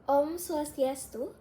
Om Swastiastu,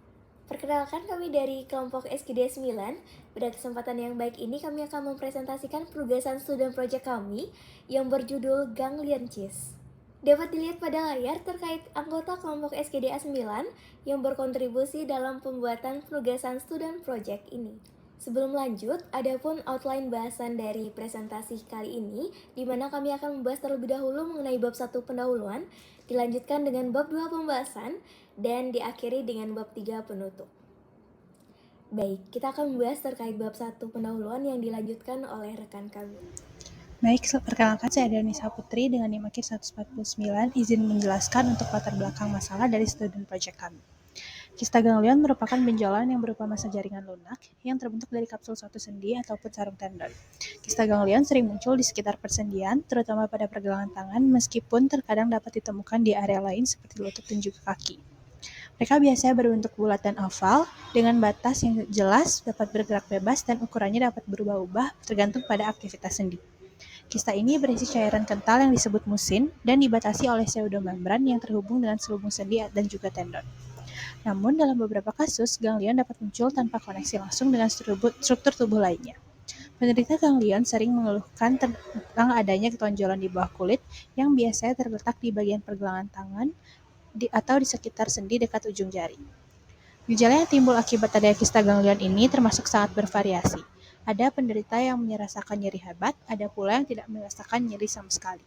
perkenalkan kami dari kelompok SKD 9. Pada kesempatan yang baik ini kami akan mempresentasikan penugasan student project kami yang berjudul Ganglion Cheese. Dapat dilihat pada layar terkait anggota kelompok SKDA 9 yang berkontribusi dalam pembuatan penugasan student project ini. Sebelum lanjut, adapun outline bahasan dari presentasi kali ini, di mana kami akan membahas terlebih dahulu mengenai bab 1 pendahuluan, dilanjutkan dengan bab 2 pembahasan, dan diakhiri dengan bab 3 penutup. Baik, kita akan membahas terkait bab 1 pendahuluan yang dilanjutkan oleh rekan kami. Baik, perkenalkan saya Danisa Putri dengan NIM Akhir 149, izin menjelaskan untuk latar belakang masalah dari student project kami. Kista ganglion merupakan benjolan yang berupa massa jaringan lunak yang terbentuk dari kapsul suatu sendi ataupun sarung tendon. Kista ganglion sering muncul di sekitar persendian, terutama pada pergelangan tangan, meskipun terkadang dapat ditemukan di area lain seperti lutut dan juga kaki. Mereka biasanya berbentuk bulat dan oval, dengan batas yang jelas, dapat bergerak bebas, dan ukurannya dapat berubah-ubah tergantung pada aktivitas sendi. Kista ini berisi cairan kental yang disebut musin dan dibatasi oleh pseudomembran yang terhubung dengan selubung sendi dan juga tendon. Namun, dalam beberapa kasus, ganglion dapat muncul tanpa koneksi langsung dengan struktur tubuh lainnya. Penderita ganglion sering mengeluhkan tentang adanya ketonjolan di bawah kulit yang biasanya terletak di bagian pergelangan tangan atau di sekitar sendi dekat ujung jari. Gejala yang timbul akibat adanya kista ganglion ini termasuk sangat bervariasi. Ada penderita yang merasakan nyeri hebat, ada pula yang tidak merasakan nyeri sama sekali.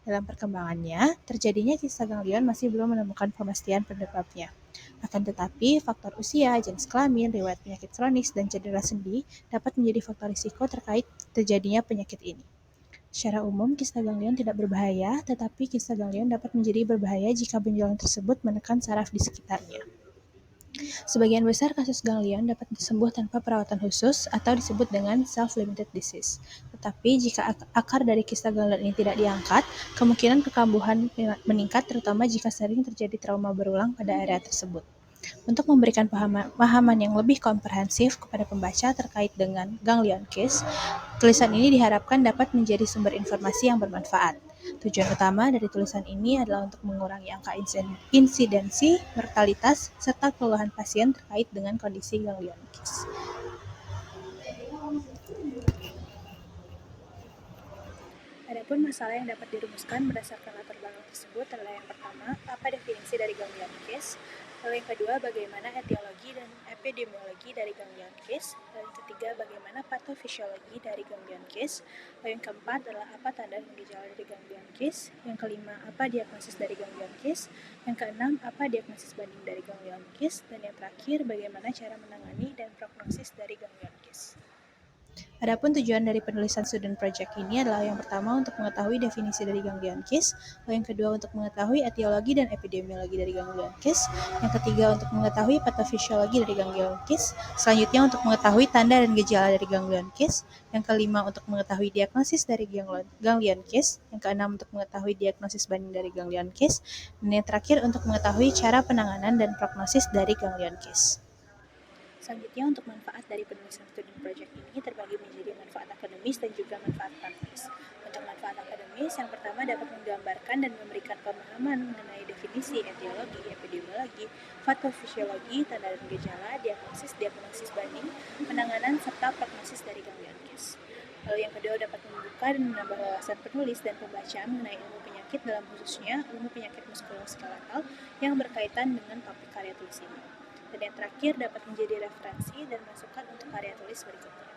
Dalam perkembangannya, terjadinya kista ganglion masih belum menemukan pemastian penyebabnya. Akan tetapi, faktor usia, jenis kelamin, riwayat penyakit kronis, dan cedera sendi dapat menjadi faktor risiko terkait terjadinya penyakit ini. Secara umum, kista ganglion tidak berbahaya, tetapi kista ganglion dapat menjadi berbahaya jika benjolan tersebut menekan saraf di sekitarnya. Sebagian besar kasus ganglion dapat sembuh tanpa perawatan khusus atau disebut dengan self-limited disease. Tetapi jika akar dari kista ganglion ini tidak diangkat, kemungkinan kekambuhan meningkat terutama jika sering terjadi trauma berulang pada area tersebut. Untuk memberikan pemahaman yang lebih komprehensif kepada pembaca terkait dengan ganglion case, tulisan ini diharapkan dapat menjadi sumber informasi yang bermanfaat. Tujuan utama dari tulisan ini adalah untuk mengurangi angka insidensi, mortalitas, serta keluhan pasien terkait dengan kondisi ganglion case. Adapun masalah yang dapat dirumuskan berdasarkan latar belakang tersebut adalah yang pertama, apa definisi dari ganglion case? Lalu yang kedua, bagaimana etiologi dan epidemiologi dari ganglion case? Lalu yang ketiga, bagaimana patofisiologi dari ganglion case? Lalu yang keempat adalah apa tanda dan gejala dari ganglion case? Yang kelima, apa diagnosis dari ganglion case? Yang keenam, apa diagnosis banding dari ganglion case? Dan yang terakhir, bagaimana cara menangani dan prognosis dari ganglion case? Adapun tujuan dari penulisan student project ini adalah yang pertama untuk mengetahui definisi dari ganglion case, yang kedua untuk mengetahui etiologi dan epidemiologi dari ganglion case, yang ketiga untuk mengetahui patofisiologi dari ganglion case, selanjutnya untuk mengetahui tanda dan gejala dari ganglion case, yang kelima untuk mengetahui diagnosis dari ganglion case, yang keenam untuk mengetahui diagnosis banding dari ganglion case, dan yang terakhir untuk mengetahui cara penanganan dan prognosis dari ganglion case. Selanjutnya, untuk manfaat dari penulisan student project ini terbagi menjadi manfaat akademis dan juga manfaat praktis. Untuk manfaat akademis, yang pertama dapat menggambarkan dan memberikan pemahaman mengenai definisi etiologi, epidemiologi, patofisiologi, tanda dan gejala, diagnosis banding, penanganan, serta prognosis dari ganglion case. Lalu yang kedua dapat membuka dan menambah wawasan penulis dan pembaca mengenai ilmu penyakit, dalam khususnya ilmu penyakit muskuloskeletal yang berkaitan dengan topik karya tulis ini. Dan yang terakhir dapat menjadi referensi dan masukan untuk karya tulis berikutnya.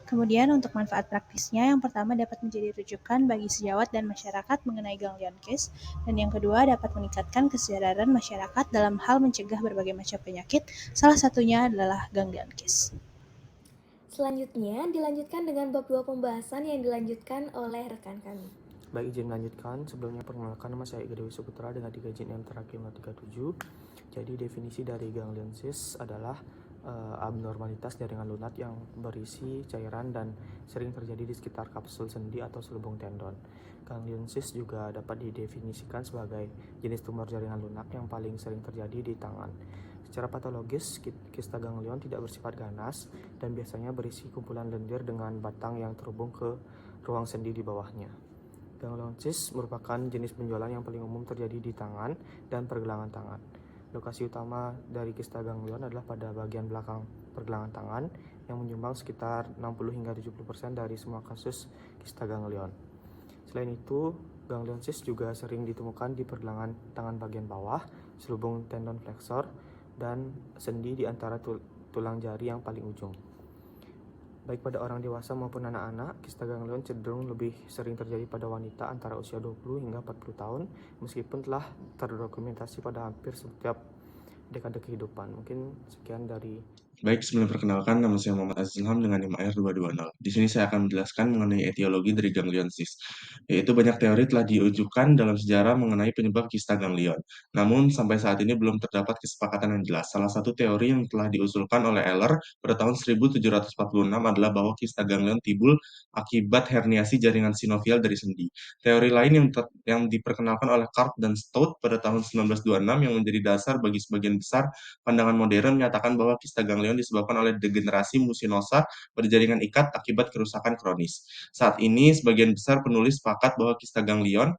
Kemudian untuk manfaat praktisnya, yang pertama dapat menjadi rujukan bagi sejawat dan masyarakat mengenai ganglion case, dan yang kedua dapat meningkatkan kesadaran masyarakat dalam hal mencegah berbagai macam penyakit, salah satunya adalah ganglion case. Selanjutnya, dilanjutkan dengan bab 2 pembahasan yang dilanjutkan oleh rekan kami. Baik, izin melanjutkan. Sebelumnya perkenalkan, nama saya Ega Dewi Suputra dengan 3 izin yang terakhir 37. Jadi definisi dari ganglion cyst adalah abnormalitas jaringan lunak yang berisi cairan dan sering terjadi di sekitar kapsul sendi atau selubung tendon. Ganglion cyst juga dapat didefinisikan sebagai jenis tumor jaringan lunak yang paling sering terjadi di tangan. Secara patologis, kista ganglion tidak bersifat ganas dan biasanya berisi kumpulan lendir dengan batang yang terhubung ke ruang sendi di bawahnya. Ganglion cyst merupakan jenis benjolan yang paling umum terjadi di tangan dan pergelangan tangan. Lokasi utama dari kista ganglion adalah pada bagian belakang pergelangan tangan yang menyumbang sekitar 60 hingga 70% dari semua kasus kista ganglion. Selain itu, ganglion cyst juga sering ditemukan di pergelangan tangan bagian bawah, selubung tendon flexor, dan sendi di antara tulang jari yang paling ujung. Baik pada orang dewasa maupun anak-anak, kista ganglion cenderung lebih sering terjadi pada wanita antara usia 20 hingga 40 tahun, meskipun telah terdokumentasi pada hampir setiap dekade kehidupan. Mungkin sekian dari Baik, sebelum perkenalkan, nama saya Muhammad Aziz Ilham dengan NIM AR 220. Di sini saya akan menjelaskan mengenai etiologi dari ganglion cyst, yaitu banyak teori telah diujukan dalam sejarah mengenai penyebab kista ganglion. Namun, sampai saat ini belum terdapat kesepakatan yang jelas. Salah satu teori yang telah diusulkan oleh Eller pada tahun 1746 adalah bahwa kista ganglion timbul akibat herniasi jaringan sinovial dari sendi. Teori lain yang diperkenalkan oleh Karp dan Stout pada tahun 1926 yang menjadi dasar bagi sebagian besar pandangan modern menyatakan bahwa kista ganglion disebabkan oleh degenerasi musinosa pada jaringan ikat akibat kerusakan kronis. Saat ini, sebagian besar penulis sepakat bahwa kista ganglion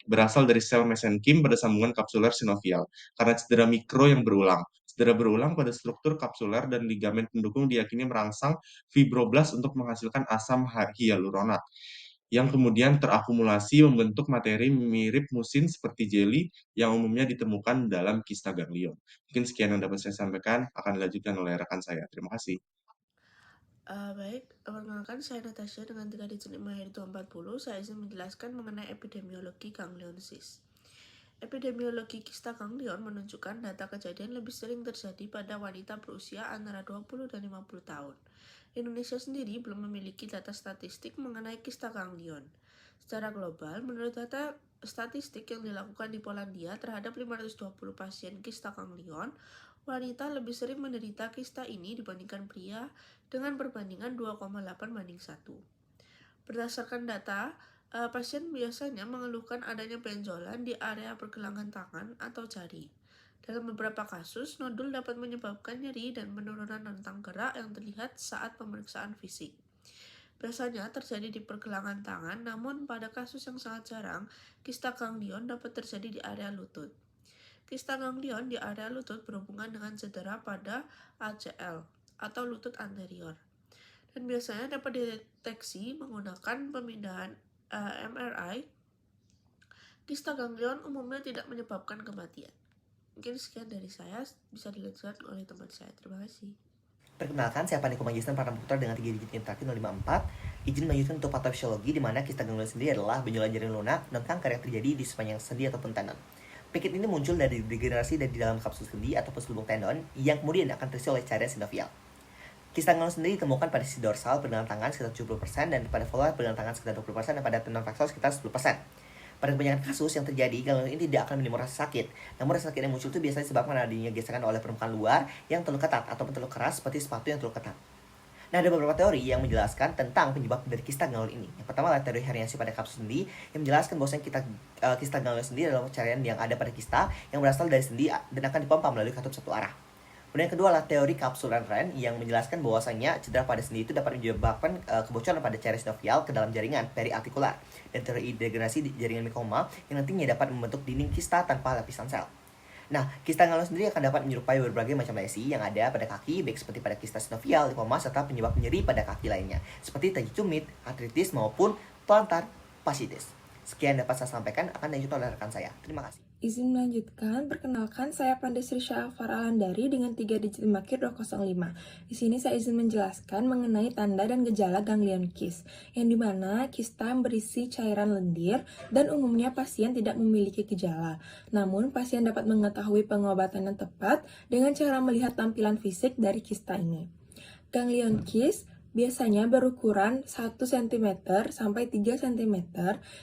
berasal dari sel mesenkim pada sambungan kapsuler sinovial karena cedera mikro yang berulang. Cedera berulang pada struktur kapsuler dan ligamen pendukung diyakini merangsang fibroblas untuk menghasilkan asam hyaluronat yang kemudian terakumulasi membentuk materi mirip musin seperti jeli yang umumnya ditemukan dalam kista ganglion. Mungkin sekian yang dapat saya sampaikan, akan dilanjutkan oleh rekan saya. Terima kasih. Baik, perkenalkan saya Natasha dengan 3 digit IMAHIR 240. Saya izin menjelaskan mengenai epidemiologi ganglion cyst. Epidemiologi kista ganglion menunjukkan data kejadian lebih sering terjadi pada wanita berusia antara 20 dan 50 tahun. Indonesia sendiri belum memiliki data statistik mengenai kista ganglion. Secara global, menurut data statistik yang dilakukan di Polandia terhadap 520 pasien kista ganglion, wanita lebih sering menderita kista ini dibandingkan pria dengan perbandingan 2,8:1. Berdasarkan data, pasien biasanya mengeluhkan adanya benjolan di area pergelangan tangan atau jari. Dalam beberapa kasus, nodul dapat menyebabkan nyeri dan penurunan rentang gerak yang terlihat saat pemeriksaan fisik. Biasanya terjadi di pergelangan tangan, namun pada kasus yang sangat jarang, kista ganglion dapat terjadi di area lutut. Kista ganglion di area lutut berhubungan dengan cedera pada ACL atau lutut anterior, dan biasanya dapat dideteksi menggunakan pemindahan MRI. Kista ganglion umumnya tidak menyebabkan kematian. Mungkin sekian dari saya, bisa dilanjutkan oleh teman saya. Terima kasih. Perkenalkan, saya Paniko Magister Pramputra dengan 3 digit yang terakhir 054. Izin melanjutkan untuk patofisiologi, di mana kista ganglion sendiri adalah benjolan jaring lunak dan kanker yang terjadi di sepanjang sendi ataupun tendon. Penyakit ini muncul dari degenerasi dari dalam kapsul sendi ataupun selubung tendon yang kemudian akan terisi oleh cairan sinovial. Kista ganglion sendiri ditemukan pada sisi dorsal pergelangan tangan sekitar 70% dan pada volar pergelangan tangan sekitar 20% dan pada tendon flexor sekitar 10%. Pada kebanyakan kasus yang terjadi, ganglion ini tidak akan menimbulkan rasa sakit. Namun rasa sakit yang muncul itu biasanya disebabkan adanya gesekan oleh permukaan luar yang terlalu ketat ataupun terlalu keras seperti sepatu yang terlalu ketat. Nah, ada beberapa teori yang menjelaskan tentang penyebab dari kista ganglion ini. Yang pertama adalah teori herniasi pada kapsul sendi yang menjelaskan bahwasanya kista ganglion sendiri adalah cairan yang ada pada kista yang berasal dari sendi dan akan dipompa melalui katup satu arah. Kemudian yang kedua adalah teori kapsul Ren yang menjelaskan bahwasanya cedera pada sendi itu dapat menyebabkan kebocoran pada cairan sinovial ke dalam jaringan periartikular, dan teori degenerasi di jaringan mikoma yang nantinya dapat membentuk dinding kista tanpa lapisan sel. Nah, kista ganglion sendiri akan dapat menyerupai berbagai macam lesi yang ada pada kaki, baik seperti pada kista sinovial, lipoma, serta penyebab nyeri pada kaki lainnya, seperti tajicumit, artritis, maupun plantar fasciitis. Sekian dapat saya sampaikan, akan dilanjutkan oleh rekan saya. Terima kasih. Izin melanjutkan, perkenalkan saya Pandesri Syafar Alandari dengan 3 digit IMAKIR 205. Di sini saya izin menjelaskan mengenai tanda dan gejala ganglion cyst, yang dimana kista berisi cairan lendir dan umumnya pasien tidak memiliki gejala. Namun, pasien dapat mengetahui pengobatan yang tepat dengan cara melihat tampilan fisik dari kista ini. Ganglion cyst biasanya berukuran 1 cm sampai 3 cm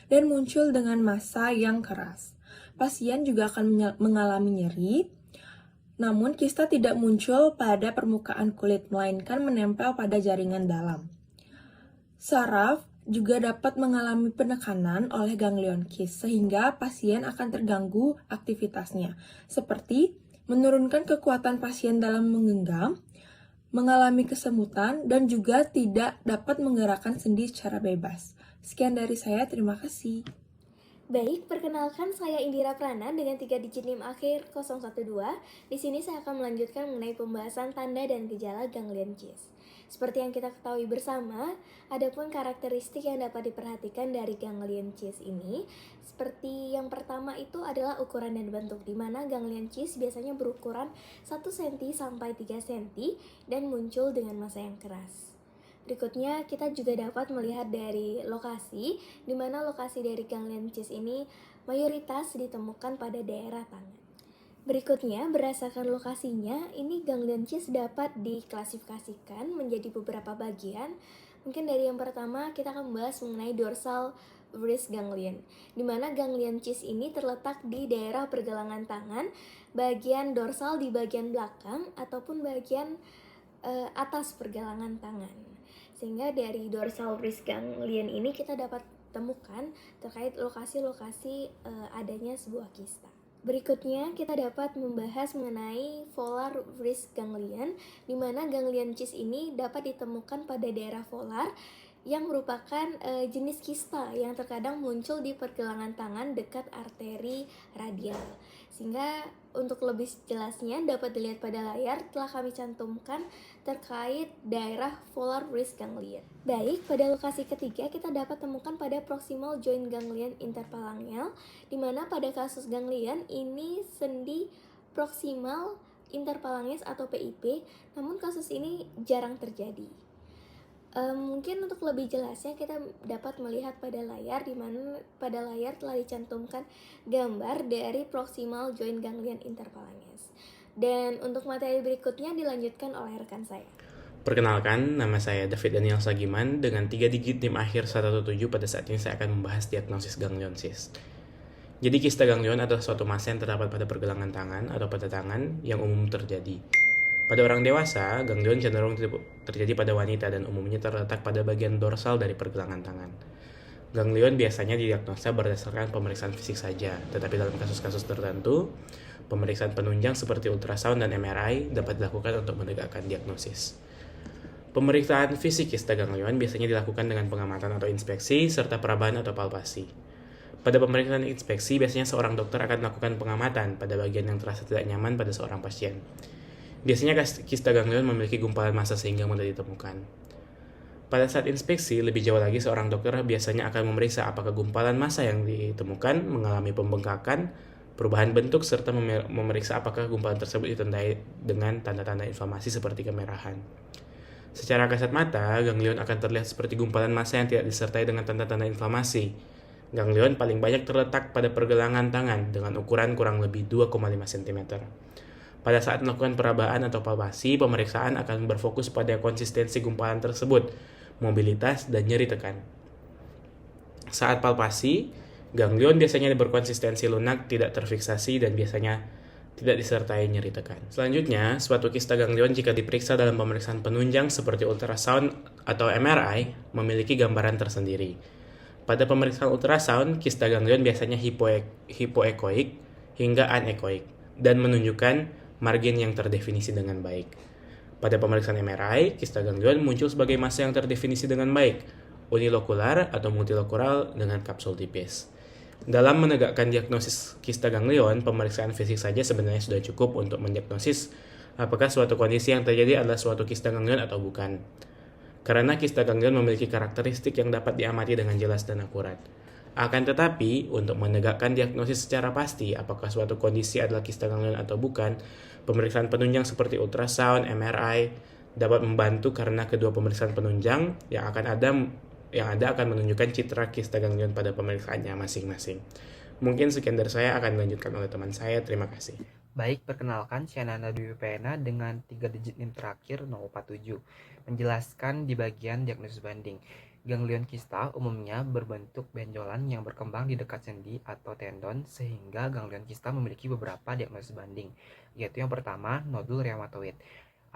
dan muncul dengan massa yang keras. Pasien juga akan mengalami nyeri, namun kista tidak muncul pada permukaan kulit, melainkan menempel pada jaringan dalam. Saraf juga dapat mengalami penekanan oleh ganglion cyst, sehingga pasien akan terganggu aktivitasnya, seperti menurunkan kekuatan pasien dalam menggenggam, mengalami kesemutan, dan juga tidak dapat menggerakkan sendi secara bebas. Sekian dari saya, terima kasih. Baik, perkenalkan saya Indira Prana dengan 3 digit NIM akhir 012. Di sini saya akan melanjutkan mengenai pembahasan tanda dan gejala ganglion cheese. Seperti yang kita ketahui bersama, adapun karakteristik yang dapat diperhatikan dari ganglion cheese ini, seperti yang pertama itu adalah ukuran dan bentuk, di mana ganglion cheese biasanya berukuran 1 cm sampai 3 cm dan muncul dengan massa yang keras. Berikutnya kita juga dapat melihat dari lokasi, di mana lokasi dari ganglion cheese ini mayoritas ditemukan pada daerah tangan. Berikutnya, berdasarkan lokasinya, ini ganglion cheese dapat diklasifikasikan menjadi beberapa bagian. Mungkin dari yang pertama kita akan membahas mengenai dorsal wrist ganglion, di mana ganglion cheese ini terletak di daerah pergelangan tangan, bagian dorsal di bagian belakang ataupun bagian atas pergelangan tangan. Sehingga dari dorsal wrist ganglion ini kita dapat temukan terkait lokasi-lokasi adanya sebuah kista. Berikutnya kita dapat membahas mengenai volar wrist ganglion, di mana ganglion cheese ini dapat ditemukan pada daerah volar yang merupakan jenis kista yang terkadang muncul di pergelangan tangan dekat arteri radial. Sehingga untuk lebih jelasnya dapat dilihat pada layar telah kami cantumkan terkait daerah volar wrist ganglion. Baik, pada lokasi ketiga kita dapat temukan pada proximal joint ganglion interphalangeal, di mana pada kasus ganglion ini sendi proximal interphalanges atau PIP, namun kasus ini jarang terjadi. Mungkin untuk lebih jelasnya kita dapat melihat pada layar, di mana pada layar telah dicantumkan gambar dari proximal joint ganglion interphalanges. Dan untuk materi berikutnya dilanjutkan oleh rekan saya. Perkenalkan, nama saya David Daniel Sagiman dengan 3 digit NIM akhir 117. Pada saat ini saya akan membahas diagnosis ganglion cyst. Jadi kista ganglion adalah suatu massa yang terdapat pada pergelangan tangan atau pada tangan yang umum terjadi. Pada orang dewasa, ganglion cenderung terjadi pada wanita dan umumnya terletak pada bagian dorsal dari pergelangan tangan. Ganglion biasanya didiagnosa berdasarkan pemeriksaan fisik saja, tetapi dalam kasus-kasus tertentu, pemeriksaan penunjang seperti ultrasound dan MRI dapat dilakukan untuk menegakkan diagnosis. Pemeriksaan fisik kista ganglion biasanya dilakukan dengan pengamatan atau inspeksi serta perabahan atau palpasi. Pada pemeriksaan inspeksi, biasanya seorang dokter akan melakukan pengamatan pada bagian yang terasa tidak nyaman pada seorang pasien. Biasanya kista ganglion memiliki gumpalan massa sehingga mudah ditemukan. Pada saat inspeksi, lebih jauh lagi seorang dokter biasanya akan memeriksa apakah gumpalan massa yang ditemukan mengalami pembengkakan, perubahan bentuk, serta memeriksa apakah gumpalan tersebut ditandai dengan tanda-tanda inflamasi seperti kemerahan. Secara kasat mata, ganglion akan terlihat seperti gumpalan massa yang tidak disertai dengan tanda-tanda inflamasi. Ganglion paling banyak terletak pada pergelangan tangan dengan ukuran kurang lebih 2,5 cm. Pada saat melakukan perabaan atau palpasi, pemeriksaan akan berfokus pada konsistensi gumpalan tersebut, mobilitas, dan nyeri tekan. Saat palpasi, ganglion biasanya berkonsistensi lunak, tidak terfiksasi, dan biasanya tidak disertai nyeri tekan. Selanjutnya, suatu kista ganglion jika diperiksa dalam pemeriksaan penunjang seperti ultrasound atau MRI memiliki gambaran tersendiri. Pada pemeriksaan ultrasound, kista ganglion biasanya hipoekoik hingga anekoik dan menunjukkan margin yang terdefinisi dengan baik. Pada pemeriksaan MRI, kista ganglion muncul sebagai massa yang terdefinisi dengan baik, unilokular atau multilokular dengan kapsul tipis. Dalam menegakkan diagnosis kista ganglion, pemeriksaan fisik saja sebenarnya sudah cukup untuk mendiagnosis apakah suatu kondisi yang terjadi adalah suatu kista ganglion atau bukan. Karena kista ganglion memiliki karakteristik yang dapat diamati dengan jelas dan akurat. Akan tetapi, untuk menegakkan diagnosis secara pasti apakah suatu kondisi adalah kista ganglion atau bukan, pemeriksaan penunjang seperti ultrasound, MRI dapat membantu karena kedua pemeriksaan penunjang yang ada akan menunjukkan citra kista ganglion pada pemeriksaannya masing-masing. Mungkin sekian dari saya, akan dilanjutkan oleh teman saya. Terima kasih. Baik, perkenalkan saya Nanda Dwi Pena dengan 3 digit NIM terakhir 047, menjelaskan di bagian diagnosis banding. Ganglion kista umumnya berbentuk benjolan yang berkembang di dekat sendi atau tendon, sehingga ganglion kista memiliki beberapa diagnosis banding, yaitu yang pertama, nodul rheumatoid.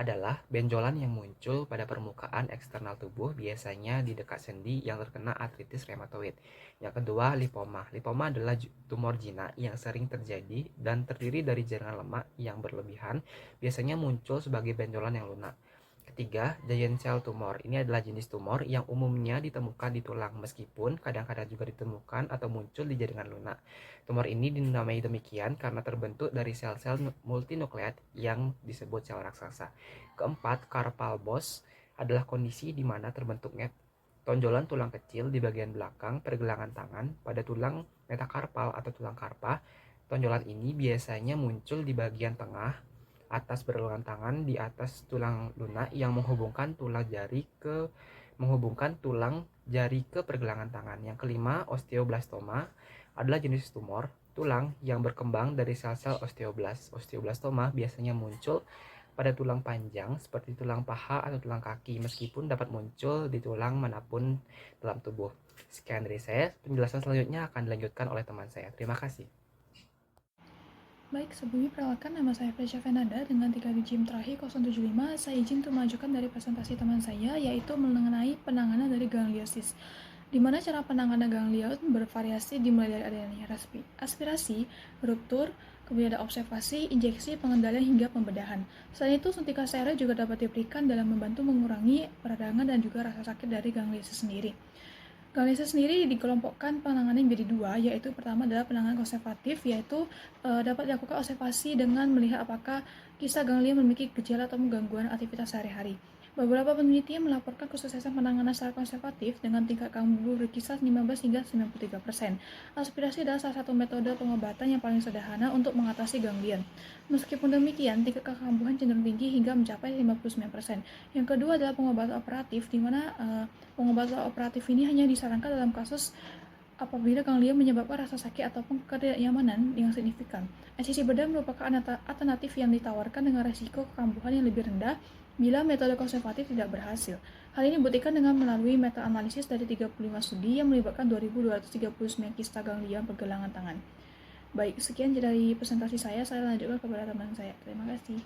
Adalah benjolan yang muncul pada permukaan eksternal tubuh, biasanya di dekat sendi yang terkena artritis rheumatoid. Yang kedua, lipoma. Lipoma adalah tumor jinak yang sering terjadi dan terdiri dari jaringan lemak yang berlebihan, biasanya muncul sebagai benjolan yang lunak. Ketiga, giant cell tumor. Ini adalah jenis tumor yang umumnya ditemukan di tulang, meskipun kadang-kadang juga ditemukan atau muncul di jaringan lunak. Tumor ini dinamai demikian karena terbentuk dari sel-sel multinukleat yang disebut sel raksasa. Keempat, carpal box adalah kondisi di mana terbentuknya tonjolan tulang kecil di bagian belakang pergelangan tangan pada tulang metakarpal atau tulang karpa. Tonjolan ini biasanya muncul di bagian tengah atas pergelangan tangan di atas tulang lunak yang menghubungkan tulang jari ke pergelangan tangan. Yang kelima, osteoblastoma adalah jenis tumor tulang yang berkembang dari sel-sel osteoblast. Osteoblastoma biasanya muncul pada tulang panjang seperti tulang paha atau tulang kaki, meskipun dapat muncul di tulang manapun dalam tubuh. Sekian dari saya, penjelasan selanjutnya akan dilanjutkan oleh teman saya. Terima kasih. Baik, sebelumnya perkenalkan nama saya Felicia Fernanda dengan 3 digit terakhir 075. Saya izin untuk mengajukan dari presentasi teman saya, yaitu mengenai penanganan dari gangliosis. Di mana cara penanganan ganglion bervariasi dimulai dari adanya aspirasi, ruptur, kemudian ada observasi, injeksi, pengendalian hingga pembedahan. Selain itu, suntikan steroid juga dapat diberikan dalam membantu mengurangi peradangan dan juga rasa sakit dari gangliosis sendiri. Gangliosis sendiri dikelompokkan penanganannya menjadi dua, yaitu pertama adalah penanganan konservatif, yaitu dapat dilakukan observasi dengan melihat apakah kista ganglion memiliki gejala atau gangguan aktivitas sehari-hari. Beberapa penelitian melaporkan kesuksesan penanganan secara konservatif dengan tingkat kambuh berkisar 15 hingga 93%. Aspirasi adalah salah satu metode pengobatan yang paling sederhana untuk mengatasi ganglion. Meskipun demikian, tingkat kekambuhan cenderung tinggi hingga mencapai 59%. Yang kedua adalah pengobatan operatif, di mana pengobatan operatif ini hanya disarankan dalam kasus apabila ganglion menyebabkan rasa sakit ataupun ketidaknyamanan yang signifikan. Eksisi bedah merupakan alternatif yang ditawarkan dengan resiko kekambuhan yang lebih rendah bila metode konservatif tidak berhasil. Hal ini dibuktikan dengan melalui meta-analisis dari 35 studi yang melibatkan 2.239 kista ganglion pergelangan tangan. Baik, sekian dari presentasi saya lanjutkan kepada teman saya. Terima kasih.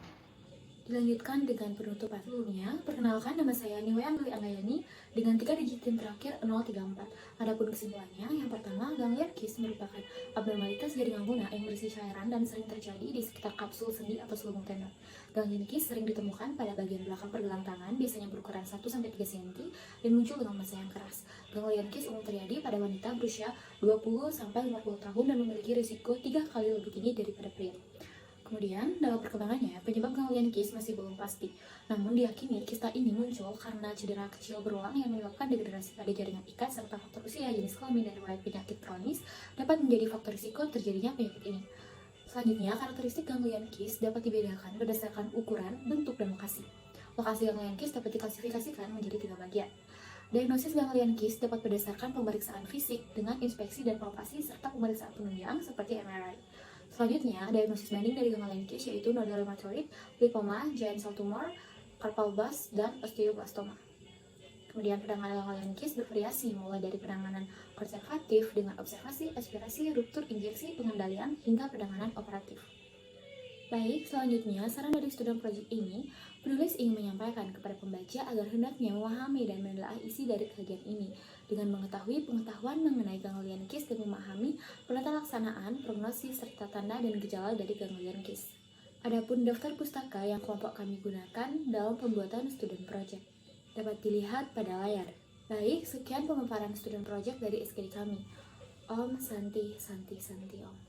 Dilanjutkan dengan penutupan sebelumnya, perkenalkan nama saya Niwe Angeli Anggayani dengan 3 digit tim terakhir 034. Adapun kesimpulannya, yang pertama, ganglion kiss merupakan abnormalitas jaringan lunak yang berisi cairan dan sering terjadi di sekitar kapsul sendi atau selubung tendon. Ganglion kiss sering ditemukan pada bagian belakang pergelangan tangan, biasanya berukuran 1-3 cm dan muncul dengan massa yang keras. Ganglion kiss umum terjadi pada wanita berusia 20-50 tahun dan memiliki risiko 3 kali lebih tinggi daripada pria. Kemudian, dalam perkembangannya, penyebab ganglion kiss masih belum pasti. Namun diyakini kista ini muncul karena cedera kecil berulang yang menyebabkan degenerasi pada jaringan ikat serta faktor usia, jenis kelamin, dan riwayat penyakit kronis dapat menjadi faktor risiko terjadinya penyakit ini. Selanjutnya, karakteristik ganglion kiss dapat dibedakan berdasarkan ukuran, bentuk, dan lokasi. Lokasi ganglion kiss dapat diklasifikasikan menjadi 3 bagian. Diagnosis ganglion kiss dapat berdasarkan pemeriksaan fisik dengan inspeksi dan palpasi serta pemeriksaan penunjang seperti MRI. Selanjutnya, diagnosis banding dari ganglion kiss yaitu nodal rheumatoid, lipoma, giant cell tumor, carpal box, dan osteoblastoma. Kemudian penanganan ganglion kiss bervariasi mulai dari penanganan konservatif dengan observasi, aspirasi, ruptur, injeksi, pengendalian, hingga penanganan operatif. Baik, selanjutnya saran dari student project ini, penulis ingin menyampaikan kepada pembaca agar hendaknya memahami dan menelaah isi dari kajian ini dengan mengetahui pengetahuan mengenai ganglion kiss dan memahami penata laksanaan, prognosis, serta tanda dan gejala dari ganglion kiss. Adapun daftar pustaka yang kelompok kami gunakan dalam pembuatan student project dapat dilihat pada layar. Baik, sekian pemaparan student project dari SKD kami. Om Santi Santi Santi Om.